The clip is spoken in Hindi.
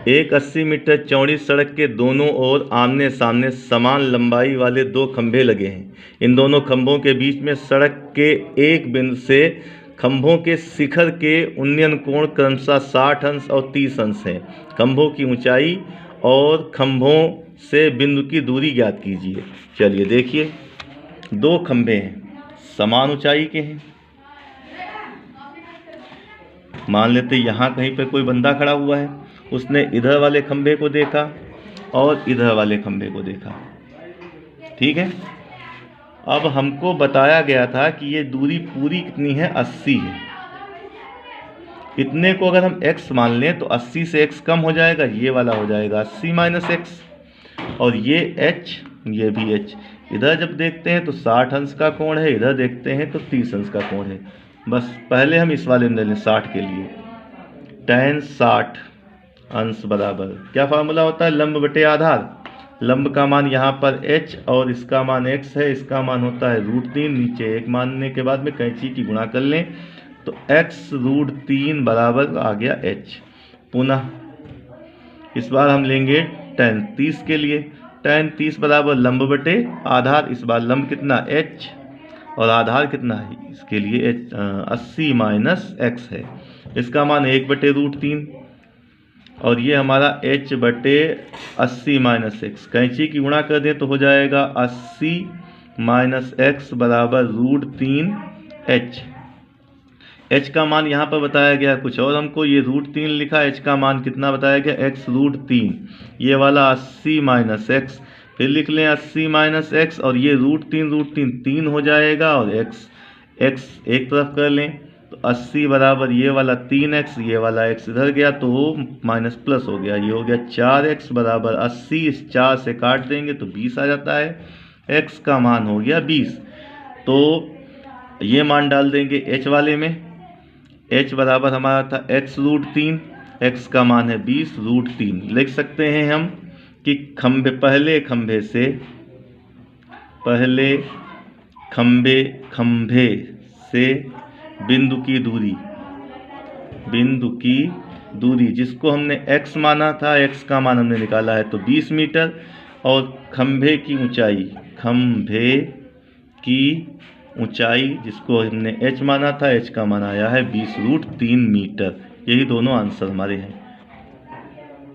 एक 80 मीटर चौड़ी सड़क के दोनों ओर आमने सामने समान लंबाई वाले दो खंभे लगे हैं। इन दोनों खंभों के बीच में सड़क के एक बिंदु से खंभों के शिखर के उन्नयन कोण क्रमशः 60 अंश और 30 अंश है। खंभों की ऊंचाई और खंभों से बिंदु की दूरी ज्ञात कीजिए। चलिए देखिए, दो खंभे हैं, समान ऊंचाई के हैं। मान लेते यहाँ कहीं पर कोई बंदा खड़ा हुआ है, उसने इधर वाले खंभे को देखा और इधर वाले खंभे को देखा। ठीक है, अब हमको बताया गया था कि ये दूरी पूरी कितनी है, 80 है। इतने को अगर हम x मान लें तो 80 से x कम हो जाएगा, ये वाला हो जाएगा 80 माइनस x, और ये h, ये भी h। इधर जब देखते हैं तो 60 अंश का कोण है, इधर देखते हैं तो 30 अंश का कोण है। बस पहले हम इस वाले में ले लें 60 के लिए। tan 60 अंश बराबर क्या फार्मूला होता है, लंब बटे आधार। लंब का मान यहाँ पर h और इसका मान x है, इसका मान होता है √3। नीचे 1 मानने के बाद में कैंची की गुणा कर लें तो x √3 बराबर आ गया h। पुनः इस बार हम लेंगे tan 30 के लिए। tan 30 बराबर लंब बटे आधार। इस बार लंब कितना h और आधार कितना है, इसके लिए 80 माइनस x है। इसका मान 1 बटे √3 और ये हमारा h बटे 80 माइनस x। कैंची की गुणा कर दें तो हो जाएगा 80 माइनस x बराबर √3 h। h का मान यहाँ पर बताया गया कुछ और, हमको ये √3 लिखा, h का मान कितना बताया गया, x √3। ये वाला 80 माइनस x, फिर लिख लें 80 माइनस x, और ये √3 3 हो जाएगा, और x एक तरफ कर लें तो 80 बराबर ये वाला 3x, ये वाला x इधर गया तो माइनस प्लस हो गया, ये हो गया 4x बराबर 80। इस 4 से काट देंगे तो 20 आ जाता है, x का मान हो गया 20। तो ये मान डाल देंगे h वाले में। h बराबर हमारा था x √3, x का मान है 20 √3। लिख सकते हैं हम कि पहले खंभे से बिंदु की दूरी जिसको हमने x माना था, x का मान हमने निकाला है तो 20 मीटर, और खंभे की ऊंचाई जिसको हमने h माना था, h का मान आया है 20 √3 मीटर। यही दोनों आंसर हमारे हैं।